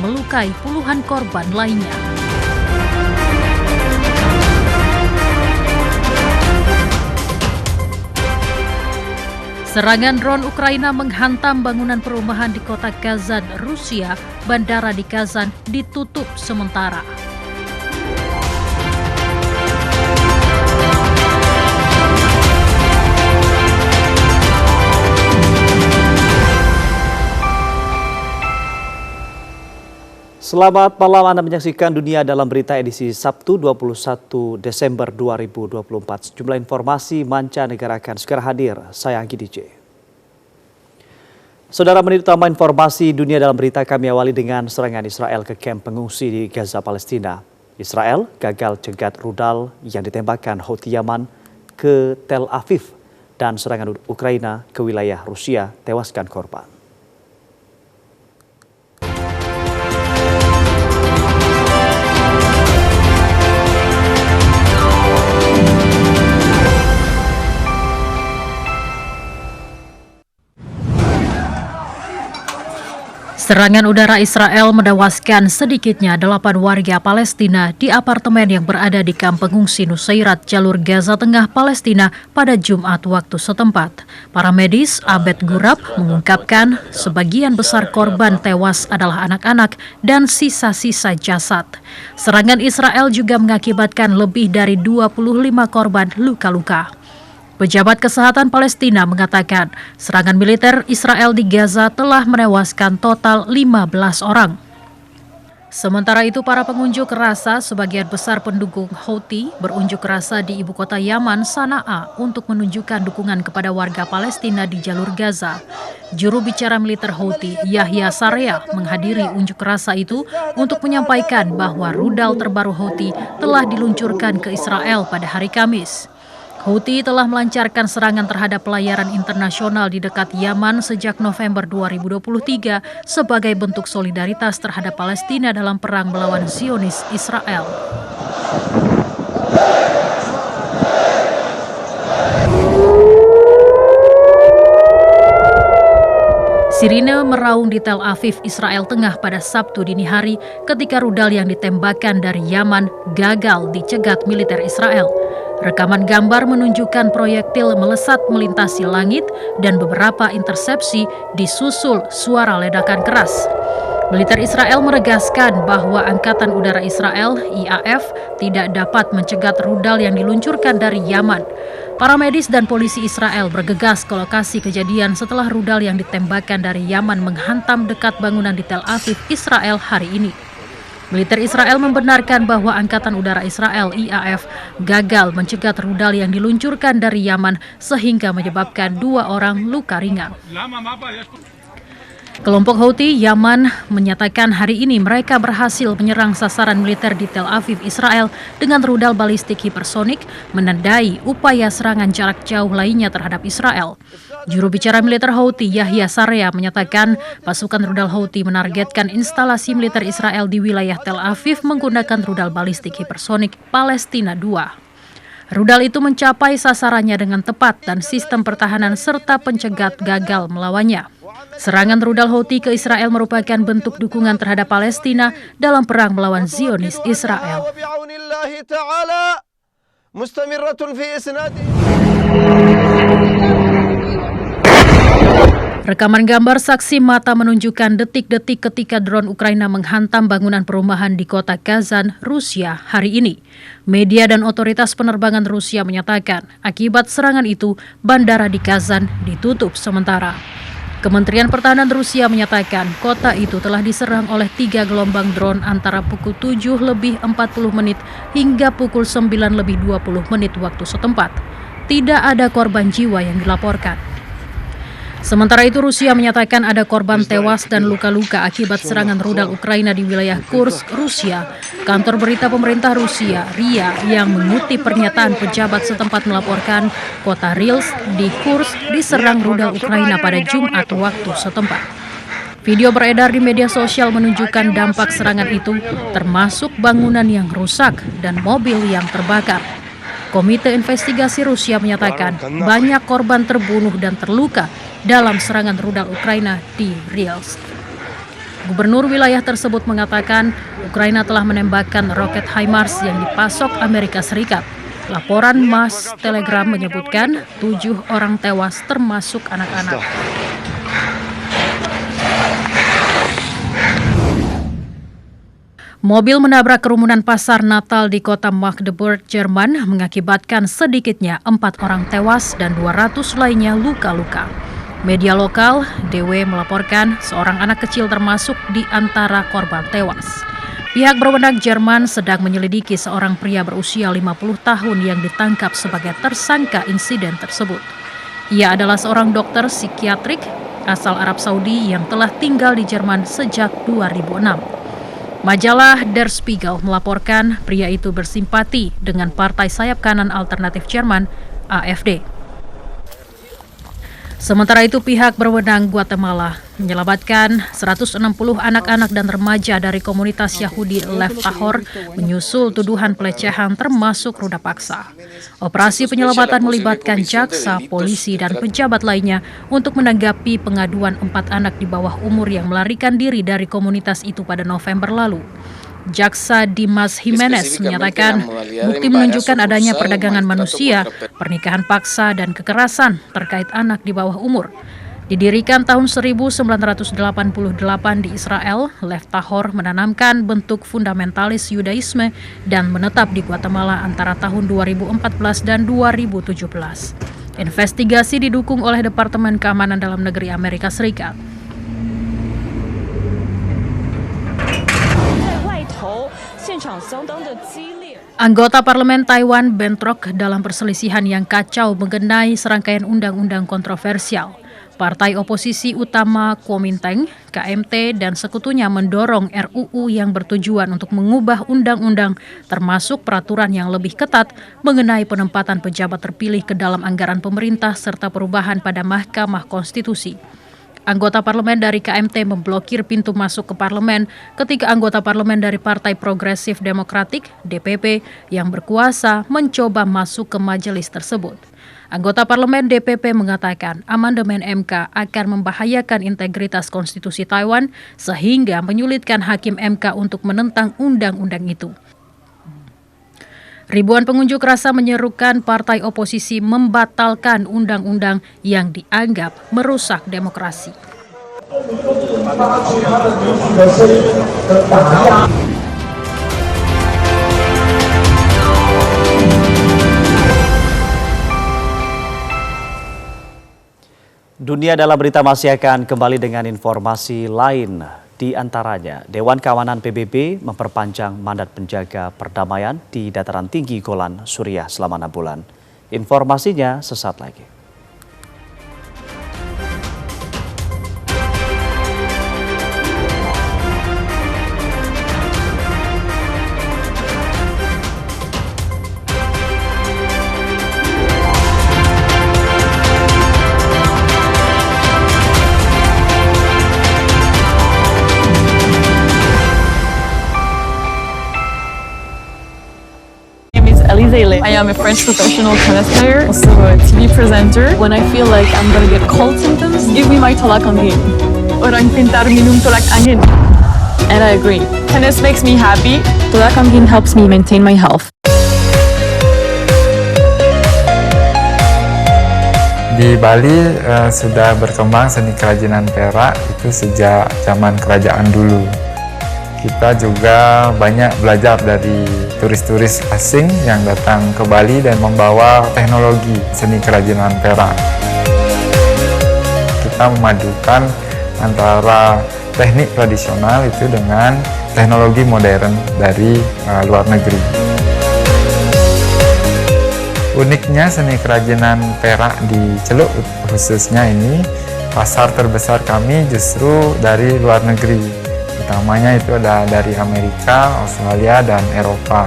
melukai puluhan korban lainnya. Serangan drone Ukraina menghantam bangunan perumahan di kota Kazan, Rusia. Bandara di Kazan ditutup sementara. Selamat malam, Anda menyaksikan Dunia Dalam Berita edisi Sabtu 21 Desember 2024. Sejumlah informasi mancanegara akan segera hadir. Saya Anggi DJ. Saudara, menit utama informasi Dunia Dalam Berita kami awali dengan serangan Israel ke kamp pengungsi di Gaza, Palestina. Israel gagal cegat rudal yang ditembakkan Houthi Yaman ke Tel Aviv dan serangan Ukraina ke wilayah Rusia tewaskan korban. Serangan udara Israel menewaskan sedikitnya 8 warga Palestina di apartemen yang berada di kamp pengungsi Nusairat, jalur Gaza Tengah, Palestina pada Jumat waktu setempat. Para medis Abed Gurab mengungkapkan sebagian besar korban tewas adalah anak-anak dan sisa-sisa jasad. Serangan Israel juga mengakibatkan lebih dari 25 korban luka-luka. Pejabat Kesehatan Palestina mengatakan serangan militer Israel di Gaza telah menewaskan total 15 orang. Sementara itu, para pengunjuk rasa, sebagian besar pendukung Houthi, berunjuk rasa di ibu kota Yaman, Sana'a, untuk menunjukkan dukungan kepada warga Palestina di jalur Gaza. Juru bicara militer Houthi, Yahya Sarea, menghadiri unjuk rasa itu untuk menyampaikan bahwa rudal terbaru Houthi telah diluncurkan ke Israel pada hari Kamis. Houthi telah melancarkan serangan terhadap pelayaran internasional di dekat Yaman sejak November 2023 sebagai bentuk solidaritas terhadap Palestina dalam perang melawan Zionis Israel. Sirine meraung di Tel Aviv, Israel Tengah pada Sabtu dini hari ketika rudal yang ditembakkan dari Yaman gagal dicegat militer Israel. Rekaman gambar menunjukkan proyektil melesat melintasi langit dan beberapa intersepsi disusul suara ledakan keras. Militer Israel menegaskan bahwa Angkatan Udara Israel, IAF, tidak dapat mencegat rudal yang diluncurkan dari Yaman. Para medis dan polisi Israel bergegas ke lokasi kejadian setelah rudal yang ditembakkan dari Yaman menghantam dekat bangunan di Tel Aviv, Israel hari ini. Militer Israel membenarkan bahwa Angkatan Udara Israel, IAF, gagal mencegat rudal yang diluncurkan dari Yaman sehingga menyebabkan 2 orang luka ringan. Kelompok Houthi Yaman menyatakan hari ini mereka berhasil menyerang sasaran militer di Tel Aviv, Israel dengan rudal balistik hipersonik, menandai upaya serangan jarak jauh lainnya terhadap Israel. Juru bicara militer Houthi Yahya Sarea menyatakan pasukan rudal Houthi menargetkan instalasi militer Israel di wilayah Tel Aviv menggunakan rudal balistik hipersonik Palestina II. Rudal itu mencapai sasarannya dengan tepat dan sistem pertahanan serta pencegat gagal melawannya. Serangan rudal Houthi ke Israel merupakan bentuk dukungan terhadap Palestina dalam perang melawan Zionis Israel. Rekaman gambar saksi mata menunjukkan detik-detik ketika drone Ukraina menghantam bangunan perumahan di kota Kazan, Rusia hari ini. Media dan otoritas penerbangan Rusia menyatakan akibat serangan itu bandara di Kazan ditutup sementara. Kementerian Pertahanan Rusia menyatakan kota itu telah diserang oleh 3 gelombang drone antara pukul 7:40 hingga pukul 9:20 waktu setempat. Tidak ada korban jiwa yang dilaporkan. Sementara itu, Rusia menyatakan ada korban tewas dan luka-luka akibat serangan rudal Ukraina di wilayah Kursk, Rusia. Kantor berita pemerintah Rusia, RIA, yang mengutip pernyataan pejabat setempat melaporkan kota Rilsk di Kursk diserang rudal Ukraina pada Jumat waktu setempat. Video beredar di media sosial menunjukkan dampak serangan itu, termasuk bangunan yang rusak dan mobil yang terbakar. Komite Investigasi Rusia menyatakan banyak korban terbunuh dan terluka dalam serangan rudal Ukraina di Rilsk. Gubernur wilayah tersebut mengatakan Ukraina telah menembakkan roket HIMARS yang dipasok Amerika Serikat. Laporan Mas Telegram menyebutkan 7 orang tewas termasuk anak-anak. Mobil menabrak kerumunan pasar Natal di kota Magdeburg, Jerman mengakibatkan sedikitnya 4 orang tewas dan 200 lainnya luka-luka. Media lokal, DW melaporkan seorang anak kecil termasuk di antara korban tewas. Pihak berwenang Jerman sedang menyelidiki seorang pria berusia 50 tahun yang ditangkap sebagai tersangka insiden tersebut. Ia adalah seorang dokter psikiatrik asal Arab Saudi yang telah tinggal di Jerman sejak 2006. Majalah Der Spiegel melaporkan pria itu bersimpati dengan Partai Sayap Kanan Alternatif Jerman, AfD. Sementara itu pihak berwenang Guatemala menyelamatkan 160 anak-anak dan remaja dari komunitas Yahudi Lev Tahor menyusul tuduhan pelecehan termasuk ruda paksa. Operasi penyelamatan melibatkan jaksa, polisi, dan pejabat lainnya untuk menanggapi pengaduan 4 anak di bawah umur yang melarikan diri dari komunitas itu pada November lalu. Jaksa Dimas Jimenez menyatakan bukti menunjukkan adanya perdagangan manusia, pernikahan paksa, dan kekerasan terkait anak di bawah umur. Didirikan tahun 1988 di Israel, Lev Tahor menanamkan bentuk fundamentalis Yudaisme dan menetap di Guatemala antara tahun 2014 dan 2017. Investigasi didukung oleh Departemen Keamanan Dalam Negeri Amerika Serikat. Anggota Parlemen Taiwan bentrok dalam perselisihan yang kacau mengenai serangkaian undang-undang kontroversial. Partai oposisi utama Kuomintang, KMT, dan sekutunya mendorong RUU yang bertujuan untuk mengubah undang-undang termasuk peraturan yang lebih ketat mengenai penempatan pejabat terpilih ke dalam anggaran pemerintah serta perubahan pada Mahkamah Konstitusi. Anggota parlemen dari KMT memblokir pintu masuk ke parlemen ketika anggota parlemen dari Partai Progresif Demokratik, DPP, yang berkuasa mencoba masuk ke majelis tersebut. Anggota parlemen DPP mengatakan amandemen MK akan membahayakan integritas konstitusi Taiwan sehingga menyulitkan hakim MK untuk menentang undang-undang itu. Ribuan pengunjuk rasa menyerukan partai oposisi membatalkan undang-undang yang dianggap merusak demokrasi. Dunia Dalam Berita masih akan kembali dengan informasi lain. Di antaranya, Dewan Keamanan PBB memperpanjang mandat penjaga perdamaian di dataran tinggi Golan, Suriah selama 6 bulan. Informasinya sesaat lagi. I am a French professional tennis player, also a TV presenter. When I feel like I'm gonna get cold symptoms, give me my tolak angin. Orang pintar minum tolak angin. And I agree. Tennis makes me happy. Tolak angin helps me maintain my health. Di Bali sudah berkembang seni kerajinan perak itu sejak zaman kerajaan dulu. Kita juga banyak belajar dari turis-turis asing yang datang ke Bali dan membawa teknologi seni kerajinan perak. Kita memadukan antara teknik tradisional itu dengan teknologi modern dari luar negeri. Uniknya seni kerajinan perak di Celuk khususnya ini, pasar terbesar kami justru dari luar negeri. Utamanya itu ada dari Amerika, Australia, dan Eropa.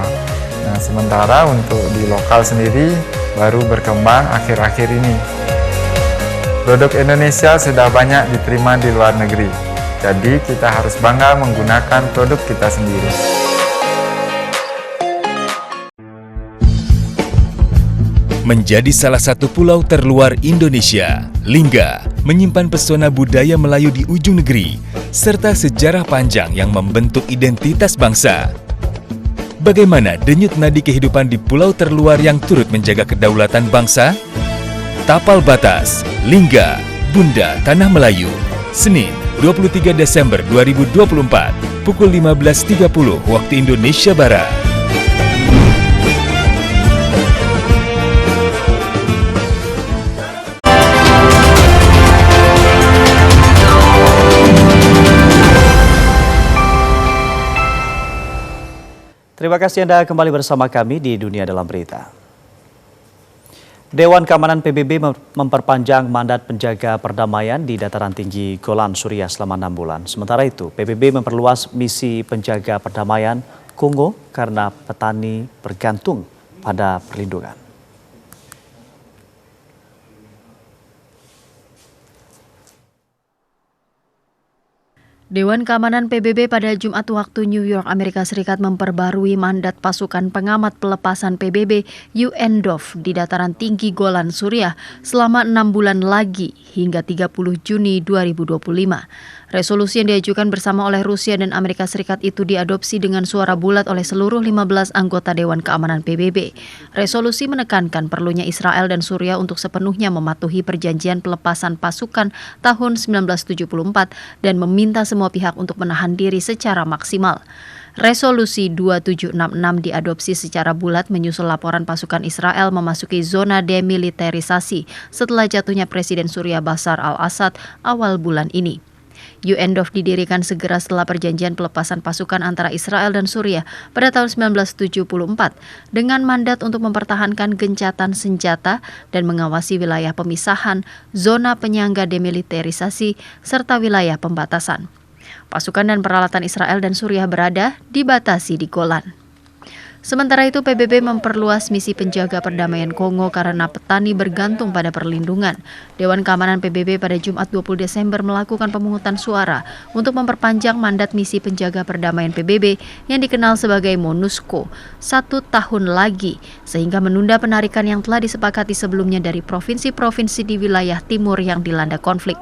Nah, sementara untuk di lokal sendiri baru berkembang akhir-akhir ini. Produk Indonesia sudah banyak diterima di luar negeri. Jadi kita harus bangga menggunakan produk kita sendiri. Menjadi salah satu pulau terluar Indonesia, Lingga menyimpan pesona budaya Melayu di ujung negeri, serta sejarah panjang yang membentuk identitas bangsa. Bagaimana denyut nadi kehidupan di pulau terluar yang turut menjaga kedaulatan bangsa? Tapal Batas, Lingga, Bunda Tanah Melayu, Senin 23 Desember 2024, pukul 15.30 waktu Indonesia Barat. Terima kasih Anda kembali bersama kami di Dunia Dalam Berita. Dewan Keamanan PBB memperpanjang mandat penjaga perdamaian di dataran tinggi Golan Suriah selama 6 bulan. Sementara itu, PBB memperluas misi penjaga perdamaian Kongo karena petani bergantung pada perlindungan. Dewan Keamanan PBB pada Jumat waktu New York, Amerika Serikat memperbarui mandat pasukan pengamat pelepasan PBB UNDOF di dataran tinggi Golan Suriah selama 6 bulan lagi hingga 30 Juni 2025. Resolusi yang diajukan bersama oleh Rusia dan Amerika Serikat itu diadopsi dengan suara bulat oleh seluruh 15 anggota Dewan Keamanan PBB. Resolusi menekankan perlunya Israel dan Suriah untuk sepenuhnya mematuhi perjanjian pelepasan pasukan tahun 1974 dan meminta semua pihak untuk menahan diri secara maksimal. Resolusi 2766 diadopsi secara bulat menyusul laporan pasukan Israel memasuki zona demilitarisasi setelah jatuhnya Presiden Suriah Bashar al-Assad awal bulan ini. UNDOF didirikan segera setelah perjanjian pelepasan pasukan antara Israel dan Suriah pada tahun 1974 dengan mandat untuk mempertahankan gencatan senjata dan mengawasi wilayah pemisahan, zona penyangga demilitarisasi, serta wilayah pembatasan. Pasukan dan peralatan Israel dan Suriah berada dibatasi di Golan. Sementara itu, PBB memperluas misi penjaga perdamaian Kongo karena petani bergantung pada perlindungan. Dewan Keamanan PBB pada Jumat 20 Desember melakukan pemungutan suara untuk memperpanjang mandat misi penjaga perdamaian PBB yang dikenal sebagai MONUSCO 1 tahun lagi, sehingga menunda penarikan yang telah disepakati sebelumnya dari provinsi-provinsi di wilayah timur yang dilanda konflik.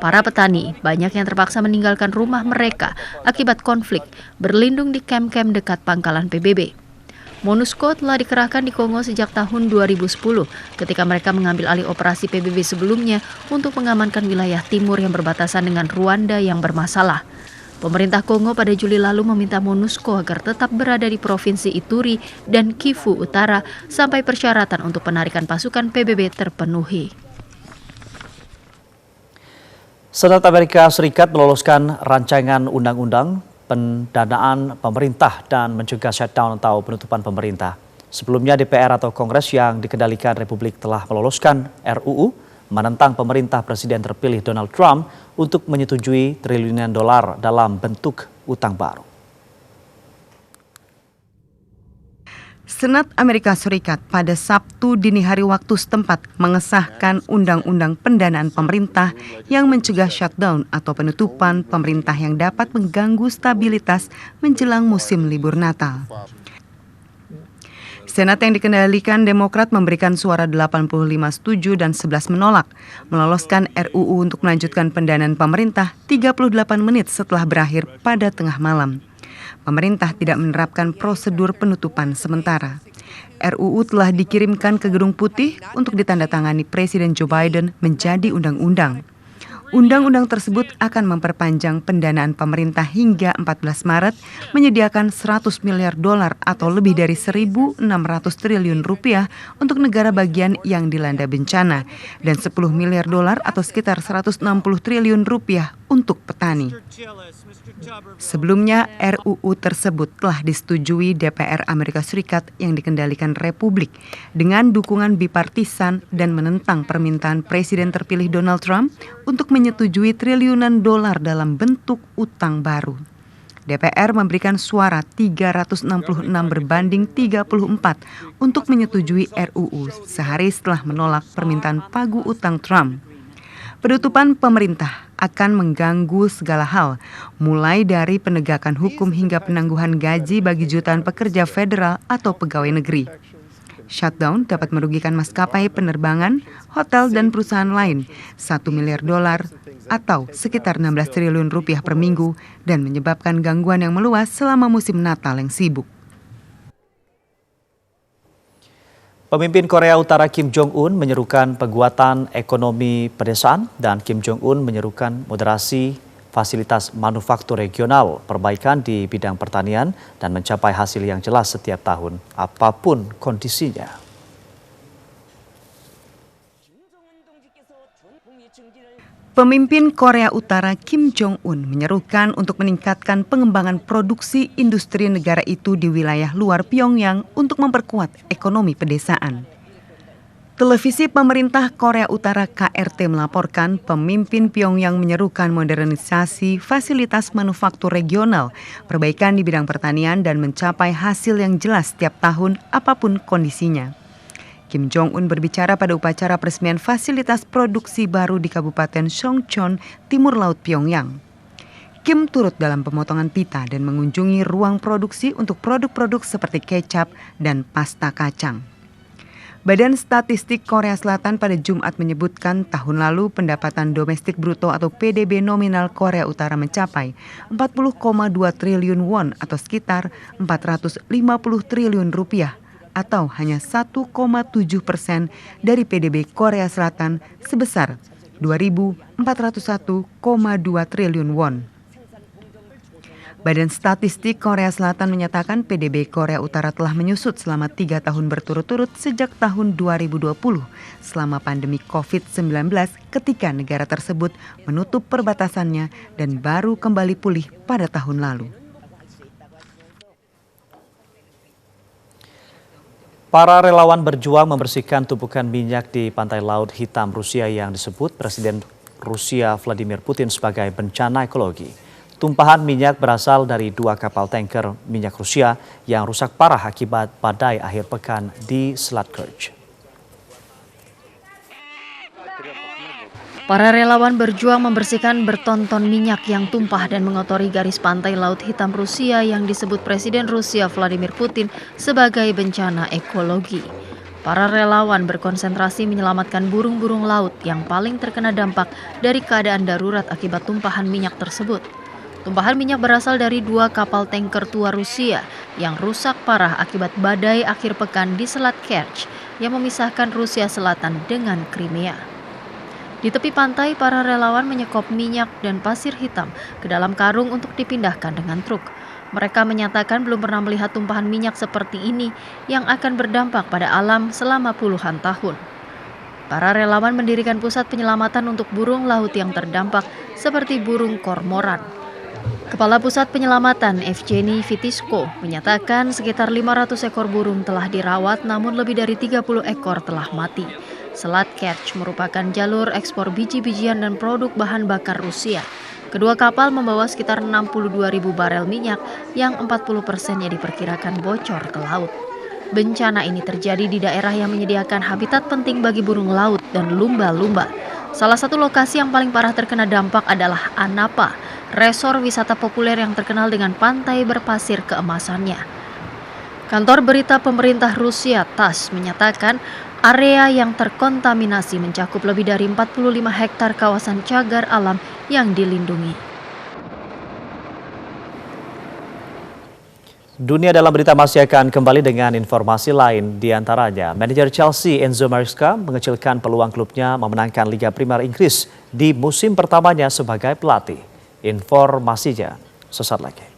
Para petani banyak yang terpaksa meninggalkan rumah mereka akibat konflik, berlindung di kamp-kamp dekat pangkalan PBB. MONUSCO telah dikerahkan di Kongo sejak tahun 2010 ketika mereka mengambil alih operasi PBB sebelumnya untuk mengamankan wilayah timur yang berbatasan dengan Rwanda yang bermasalah. Pemerintah Kongo pada Juli lalu meminta MONUSCO agar tetap berada di Provinsi Ituri dan Kivu Utara sampai persyaratan untuk penarikan pasukan PBB terpenuhi. Senat Amerika Serikat meloloskan rancangan undang-undang pendanaan pemerintah dan mencegah shutdown atau penutupan pemerintah. Sebelumnya DPR atau Kongres yang dikendalikan Republik telah meloloskan RUU menentang pemerintah Presiden terpilih Donald Trump untuk menyetujui triliunan dolar dalam bentuk utang baru. Senat Amerika Serikat pada Sabtu dini hari waktu setempat mengesahkan Undang-Undang Pendanaan Pemerintah yang mencegah shutdown atau penutupan pemerintah yang dapat mengganggu stabilitas menjelang musim libur Natal. Senat yang dikendalikan Demokrat memberikan suara 85 setuju dan 11 menolak, meloloskan RUU untuk melanjutkan pendanaan pemerintah 38 menit setelah berakhir pada tengah malam. Pemerintah tidak menerapkan prosedur penutupan sementara. RUU telah dikirimkan ke Gedung Putih untuk ditandatangani Presiden Joe Biden menjadi undang-undang. Undang-undang tersebut akan memperpanjang pendanaan pemerintah hingga 14 Maret, menyediakan 100 miliar dolar atau lebih dari 1.600 triliun rupiah untuk negara bagian yang dilanda bencana dan 10 miliar dolar atau sekitar 160 triliun rupiah untuk petani. Sebelumnya, RUU tersebut telah disetujui DPR Amerika Serikat yang dikendalikan Republik dengan dukungan bipartisan dan menentang permintaan Presiden terpilih Donald Trump untuk menyetujui triliunan dolar dalam bentuk utang baru. DPR memberikan suara 366 berbanding 34 untuk menyetujui RUU sehari setelah menolak permintaan pagu utang Trump. Penutupan pemerintah akan mengganggu segala hal, mulai dari penegakan hukum hingga penangguhan gaji bagi jutaan pekerja federal atau pegawai negeri. Shutdown dapat merugikan maskapai penerbangan, hotel, dan perusahaan lain $1 miliar atau sekitar 16 triliun rupiah per minggu dan menyebabkan gangguan yang meluas selama musim Natal yang sibuk. Pemimpin Korea Utara Kim Jong-un menyerukan penguatan ekonomi pedesaan dan Kim Jong-un menyerukan moderasi fasilitas manufaktur regional, perbaikan di bidang pertanian, dan mencapai hasil yang jelas setiap tahun, apapun kondisinya. Pemimpin Korea Utara Kim Jong-un menyerukan untuk meningkatkan pengembangan produksi industri negara itu di wilayah luar Pyongyang untuk memperkuat ekonomi pedesaan. Televisi pemerintah Korea Utara KRT melaporkan pemimpin Pyongyang menyerukan modernisasi fasilitas manufaktur regional, perbaikan di bidang pertanian, dan mencapai hasil yang jelas setiap tahun apapun kondisinya. Kim Jong-un berbicara pada upacara peresmian fasilitas produksi baru di Kabupaten Songcheon, Timur Laut Pyongyang. Kim turut dalam pemotongan pita dan mengunjungi ruang produksi untuk produk-produk seperti kecap dan pasta kacang. Badan Statistik Korea Selatan pada Jumat menyebutkan tahun lalu pendapatan domestik bruto atau PDB nominal Korea Utara mencapai 40,2 triliun won atau sekitar 450 triliun rupiah atau hanya 1,7% dari PDB Korea Selatan sebesar 2.401,2 triliun won. Badan Statistik Korea Selatan menyatakan PDB Korea Utara telah menyusut selama 3 tahun berturut-turut sejak tahun 2020 selama pandemi COVID-19 ketika negara tersebut menutup perbatasannya dan baru kembali pulih pada tahun lalu. Para relawan berjuang membersihkan tumpukan minyak di pantai Laut Hitam Rusia yang disebut Presiden Rusia Vladimir Putin sebagai bencana ekologi. Tumpahan minyak berasal dari 2 kapal tanker minyak Rusia yang rusak parah akibat badai akhir pekan di Selat Kerch. Para relawan berjuang membersihkan bertonton minyak yang tumpah dan mengotori garis pantai Laut Hitam Rusia yang disebut Presiden Rusia Vladimir Putin sebagai bencana ekologi. Para relawan berkonsentrasi menyelamatkan burung-burung laut yang paling terkena dampak dari keadaan darurat akibat tumpahan minyak tersebut. Tumpahan minyak berasal dari 2 kapal tanker tua Rusia yang rusak parah akibat badai akhir pekan di Selat Kerch yang memisahkan Rusia Selatan dengan Crimea. Di tepi pantai, para relawan menyekop minyak dan pasir hitam ke dalam karung untuk dipindahkan dengan truk. Mereka menyatakan belum pernah melihat tumpahan minyak seperti ini yang akan berdampak pada alam selama puluhan tahun. Para relawan mendirikan pusat penyelamatan untuk burung laut yang terdampak seperti burung kormoran. Kepala Pusat Penyelamatan Evgeny Vitisko menyatakan sekitar 500 ekor burung telah dirawat namun lebih dari 30 ekor telah mati. Selat Kerch merupakan jalur ekspor biji-bijian dan produk bahan bakar Rusia. Kedua kapal membawa sekitar 62.000 barel minyak yang 40%-nya diperkirakan bocor ke laut. Bencana ini terjadi di daerah yang menyediakan habitat penting bagi burung laut dan lumba-lumba. Salah satu lokasi yang paling parah terkena dampak adalah Anapa, resor wisata populer yang terkenal dengan pantai berpasir keemasannya. Kantor berita pemerintah Rusia TASS menyatakan area yang terkontaminasi mencakup lebih dari 45 hektar kawasan cagar alam yang dilindungi. Dunia Dalam Berita masih akan kembali dengan informasi lain, diantaranya manajer Chelsea Enzo Maresca mengecilkan peluang klubnya memenangkan Liga Primer Inggris di musim pertamanya sebagai pelatih. Informasinya sesaat lagi.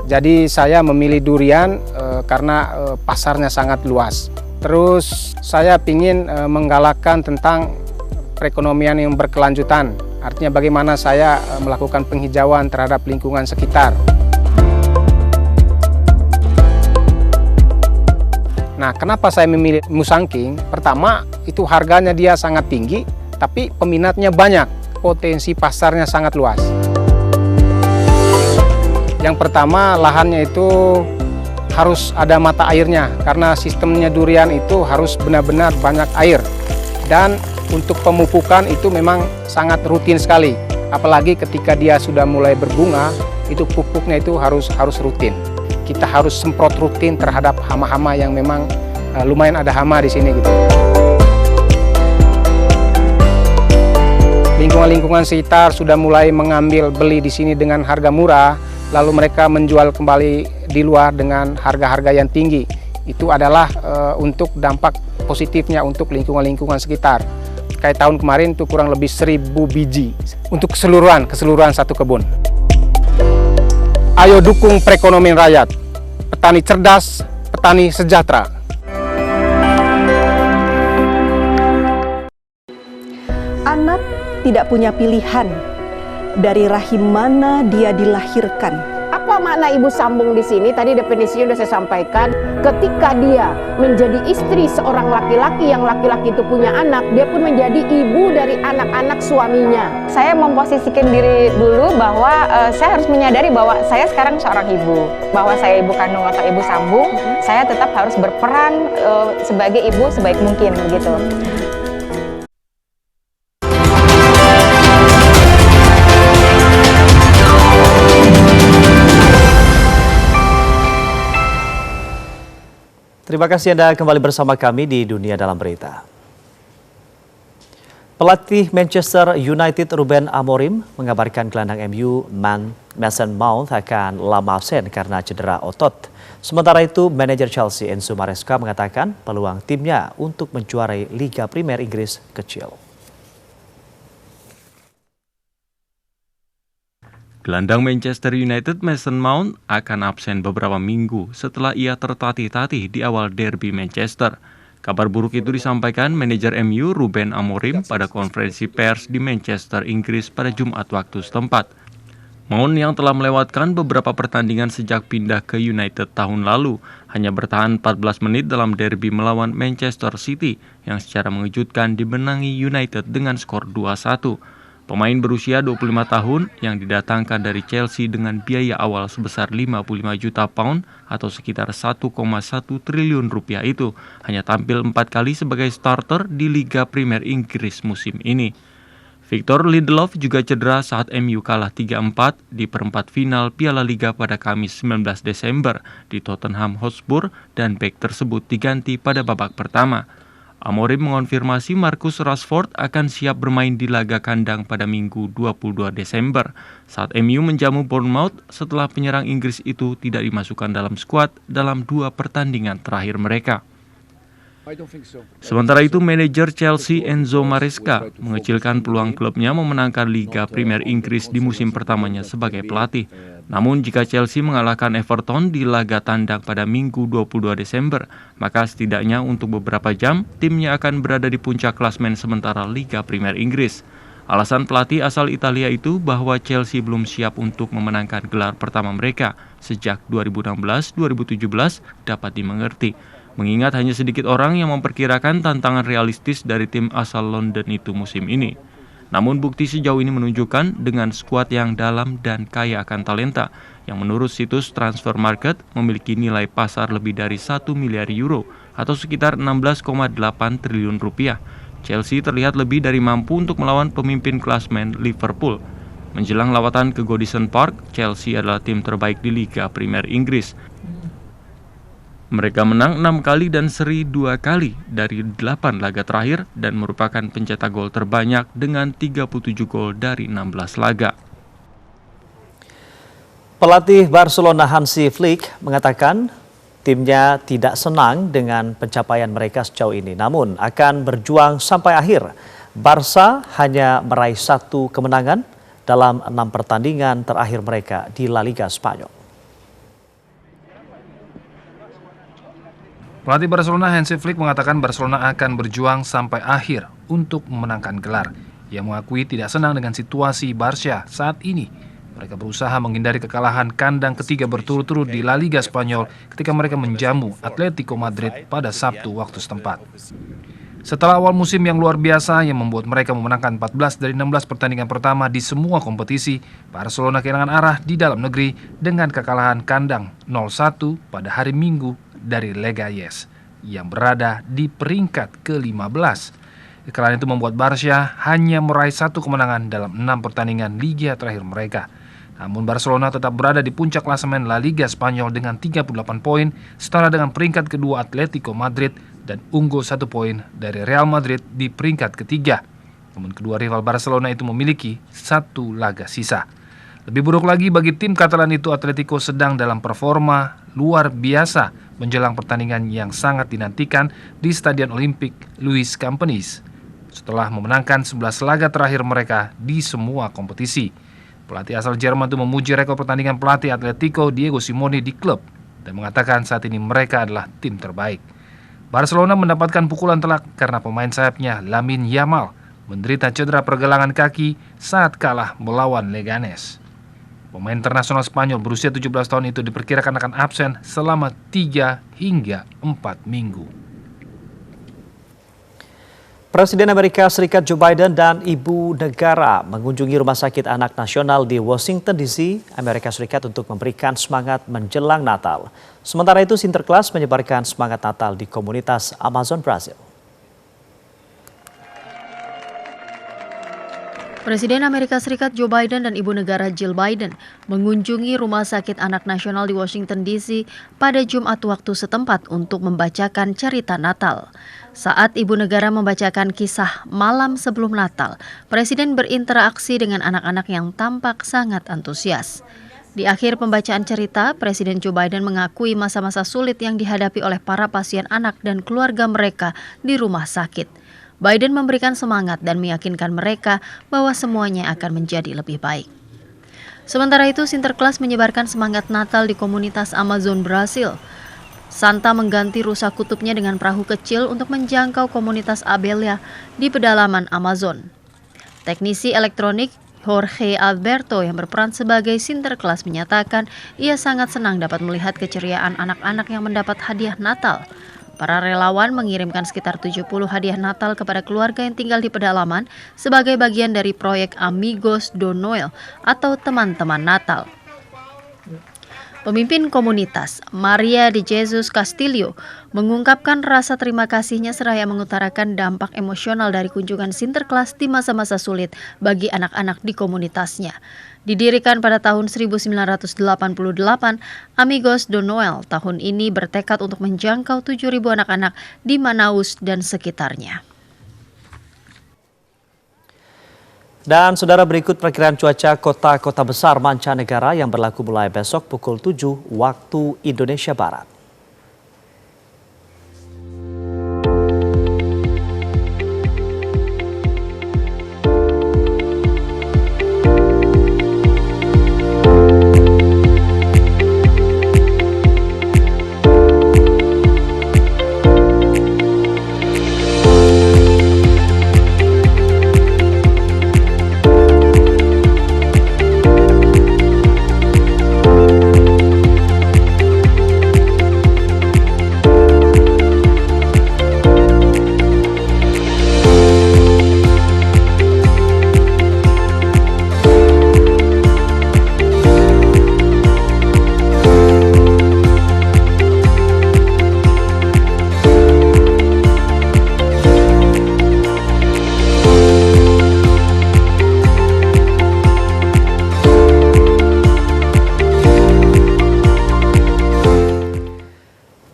Jadi saya memilih durian karena pasarnya sangat luas. Terus saya ingin menggalakkan tentang perekonomian yang berkelanjutan. Artinya bagaimana saya melakukan penghijauan terhadap lingkungan sekitar. Nah, kenapa saya memilih musangking? Pertama, itu harganya dia sangat tinggi, tapi peminatnya banyak, potensi pasarnya sangat luas. Yang pertama, lahannya itu harus ada mata airnya, karena sistemnya durian itu harus benar-benar banyak air. Dan untuk pemupukan itu memang sangat rutin sekali, apalagi ketika dia sudah mulai berbunga, itu pupuknya itu harus rutin. Kita harus semprot rutin terhadap hama-hama yang memang lumayan ada hama di sini gitu. Lingkungan-lingkungan sekitar sudah mulai mengambil beli di sini dengan harga murah, lalu mereka menjual kembali di luar dengan harga-harga yang tinggi. Itu adalah untuk dampak positifnya untuk lingkungan-lingkungan sekitar. Kayak tahun kemarin itu kurang lebih 1.000 biji untuk keseluruhan satu kebun. Ayo dukung perekonomian rakyat, petani cerdas, petani sejahtera. Anak tidak punya pilihan dari rahim mana dia dilahirkan. Apa makna ibu sambung di sini? Tadi definisinya sudah saya sampaikan. Ketika dia menjadi istri seorang laki-laki yang laki-laki itu punya anak, dia pun menjadi ibu dari anak-anak suaminya. Saya memposisikan diri dulu bahwa saya harus menyadari bahwa saya sekarang seorang ibu, bahwa saya ibu kandung atau ibu sambung, saya tetap harus berperan sebagai ibu sebaik mungkin begitu. Terima kasih Anda kembali bersama kami di Dunia Dalam Berita. Pelatih Manchester United Ruben Amorim mengabarkan gelandang MU Mason Mount akan lama absen karena cedera otot. Sementara itu, manajer Chelsea Enzo Maresca mengatakan peluang timnya untuk menjuarai Liga Primer Inggris kecil. Gelandang Manchester United Mason Mount akan absen beberapa minggu setelah ia tertatih-tatih di awal derby Manchester. Kabar buruk itu disampaikan manajer MU Ruben Amorim pada konferensi pers di Manchester, Inggris pada Jumat waktu setempat. Mount yang telah melewatkan beberapa pertandingan sejak pindah ke United tahun lalu hanya bertahan 14 menit dalam derby melawan Manchester City yang secara mengejutkan dimenangi United dengan skor 2-1. Pemain berusia 25 tahun yang didatangkan dari Chelsea dengan biaya awal sebesar 55 juta pound atau sekitar 1,1 triliun rupiah itu hanya tampil 4 kali sebagai starter di Liga Primer Inggris musim ini. Victor Lindelof juga cedera saat MU kalah 3-4 di perempat final Piala Liga pada Kamis 19 Desember di Tottenham Hotspur dan bek tersebut diganti pada babak pertama. Amorim mengonfirmasi Marcus Rashford akan siap bermain di laga kandang pada Minggu 22 Desember saat MU menjamu Bournemouth setelah penyerang Inggris itu tidak dimasukkan dalam skuad dalam 2 pertandingan terakhir mereka. Sementara itu, manajer Chelsea Enzo Maresca mengecilkan peluang klubnya memenangkan Liga Primer Inggris di musim pertamanya sebagai pelatih. Namun jika Chelsea mengalahkan Everton di laga tandang pada Minggu 22 Desember, maka setidaknya untuk beberapa jam timnya akan berada di puncak klasmen sementara Liga Primer Inggris. Alasan pelatih asal Italia itu bahwa Chelsea belum siap untuk memenangkan gelar pertama mereka sejak 2016-2017 dapat dimengerti. Mengingat hanya sedikit orang yang memperkirakan tantangan realistis dari tim asal London itu musim ini. Namun bukti sejauh ini menunjukkan dengan skuad yang dalam dan kaya akan talenta, yang menurut situs Transfer Market memiliki nilai pasar lebih dari 1 miliar euro atau sekitar 16,8 triliun rupiah. Chelsea terlihat lebih dari mampu untuk melawan pemimpin klasmen Liverpool. Menjelang lawatan ke Goodison Park, Chelsea adalah tim terbaik di Liga Primer Inggris. Mereka menang 6 kali dan seri 2 kali dari 8 laga terakhir dan merupakan pencetak gol terbanyak dengan 37 gol dari 16 laga. Pelatih Barcelona Hansi Flick mengatakan timnya tidak senang dengan pencapaian mereka sejauh ini, namun akan berjuang sampai akhir. Barca hanya meraih 1 kemenangan dalam 6 pertandingan terakhir mereka di La Liga Spanyol. Pelatih Barcelona Hansi Flick mengatakan Barcelona akan berjuang sampai akhir untuk memenangkan gelar. Ia mengakui tidak senang dengan situasi Barça saat ini. Mereka berusaha menghindari kekalahan kandang ketiga berturut-turut di La Liga Spanyol ketika mereka menjamu Atletico Madrid pada Sabtu waktu setempat. Setelah awal musim yang luar biasa yang membuat mereka memenangkan 14 dari 16 pertandingan pertama di semua kompetisi, Barcelona kehilangan arah di dalam negeri dengan kekalahan kandang 0-1 pada hari Minggu dari Leganés yang berada di peringkat ke-15. Kekalahan itu membuat Barça hanya meraih 1 kemenangan dalam 6 pertandingan liga terakhir mereka. Namun Barcelona tetap berada di puncak klasemen La Liga Spanyol dengan 38 poin, setara dengan peringkat kedua Atletico Madrid dan unggul 1 poin dari Real Madrid di peringkat ketiga. Namun kedua rival Barcelona itu memiliki 1 laga sisa. Lebih buruk lagi bagi tim Catalan itu, Atletico sedang dalam performa luar biasa menjelang pertandingan yang sangat dinantikan di Stadion Olimpik Luis Companys setelah memenangkan 11 laga terakhir mereka di semua kompetisi. Pelatih asal Jerman itu memuji rekor pertandingan pelatih Atletico Diego Simeone di klub dan mengatakan saat ini mereka adalah tim terbaik. Barcelona mendapatkan pukulan telak karena pemain sayapnya Lamine Yamal menderita cedera pergelangan kaki saat kalah melawan Leganés. Pemain internasional Spanyol berusia 17 tahun itu diperkirakan akan absen selama 3 hingga 4 minggu. Presiden Amerika Serikat Joe Biden dan Ibu Negara mengunjungi Rumah Sakit Anak Nasional di Washington DC, Amerika Serikat untuk memberikan semangat menjelang Natal. Sementara itu, Sinterklas menyebarkan semangat Natal di komunitas Amazon Brasil. Presiden Amerika Serikat Joe Biden dan Ibu Negara Jill Biden mengunjungi Rumah Sakit Anak Nasional di Washington DC pada Jumat waktu setempat untuk membacakan cerita Natal. Saat Ibu Negara membacakan kisah malam sebelum Natal, Presiden berinteraksi dengan anak-anak yang tampak sangat antusias. Di akhir pembacaan cerita, Presiden Joe Biden mengakui masa-masa sulit yang dihadapi oleh para pasien anak dan keluarga mereka di rumah sakit. Biden memberikan semangat dan meyakinkan mereka bahwa semuanya akan menjadi lebih baik. Sementara itu, Sinterklas menyebarkan semangat Natal di komunitas Amazon Brasil. Santa mengganti rusa kutubnya dengan perahu kecil untuk menjangkau komunitas Abelha di pedalaman Amazon. Teknisi elektronik Jorge Alberto yang berperan sebagai Sinterklas menyatakan ia sangat senang dapat melihat keceriaan anak-anak yang mendapat hadiah Natal. Para relawan mengirimkan sekitar 70 hadiah Natal kepada keluarga yang tinggal di pedalaman sebagai bagian dari proyek Amigos do Noel atau teman-teman Natal. Pemimpin komunitas, Maria de Jesus Castillo, mengungkapkan rasa terima kasihnya seraya mengutarakan dampak emosional dari kunjungan Sinterklas di masa-masa sulit bagi anak-anak di komunitasnya. Didirikan pada tahun 1988, Amigos do Noel tahun ini bertekad untuk menjangkau 7.000 anak-anak di Manaus dan sekitarnya. Dan saudara, berikut perkiraan cuaca kota-kota besar mancanegara yang berlaku mulai besok pukul 7 waktu Indonesia Barat.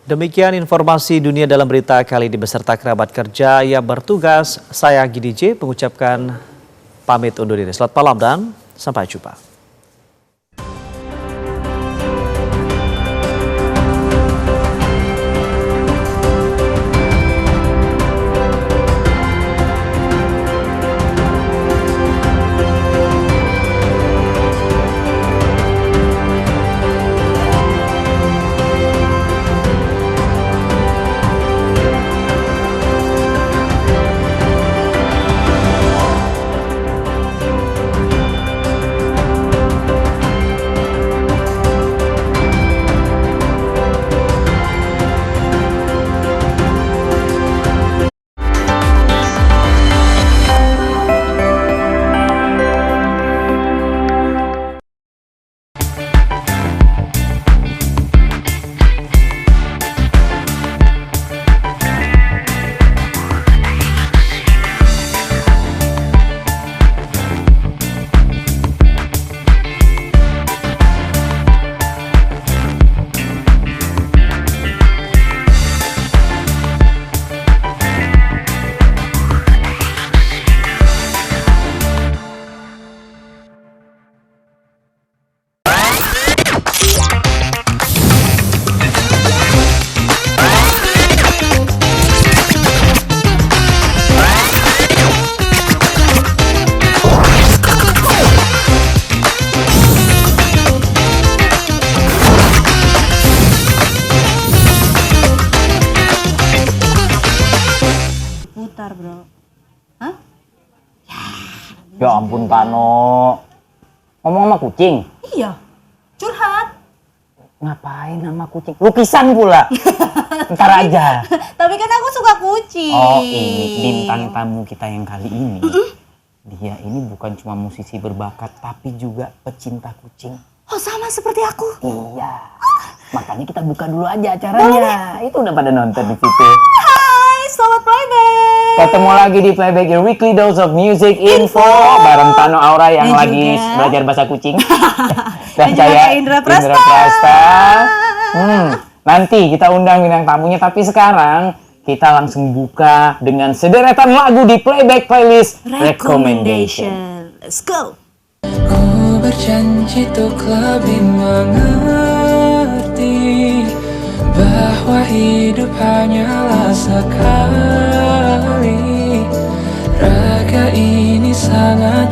Demikian informasi dunia dalam berita kali ini beserta kerabat kerja yang bertugas. Saya Gidi J mengucapkan pamit undur diri. Selamat malam dan sampai jumpa. Ya ampun Kano. Ngomong sama kucing? Iya, curhat. Ngapain sama kucing? Lukisan pula. Ntar aja. Tapi kan aku suka kucing. Oh ini bintang tamu kita yang kali ini. Dia ini bukan cuma musisi berbakat tapi juga pecinta kucing. Oh sama seperti aku. Iya. Makanya kita buka dulu aja acaranya. Itu udah pada nonton di situ. Hai, Sobat Playback. Ketemu lagi di Playback, your weekly dose of music info bareng Tano Aura yang Dan lagi juga belajar bahasa kucing. Dan juga Indra Prasta. Nanti kita undang bintang tamunya, tapi sekarang kita langsung buka dengan sederetan lagu di Playback Playlist Recommendation. Let's go. Ku berjanji untuk lebih mengerti bahwa hidup hanyalah sekali. Raga ini sangat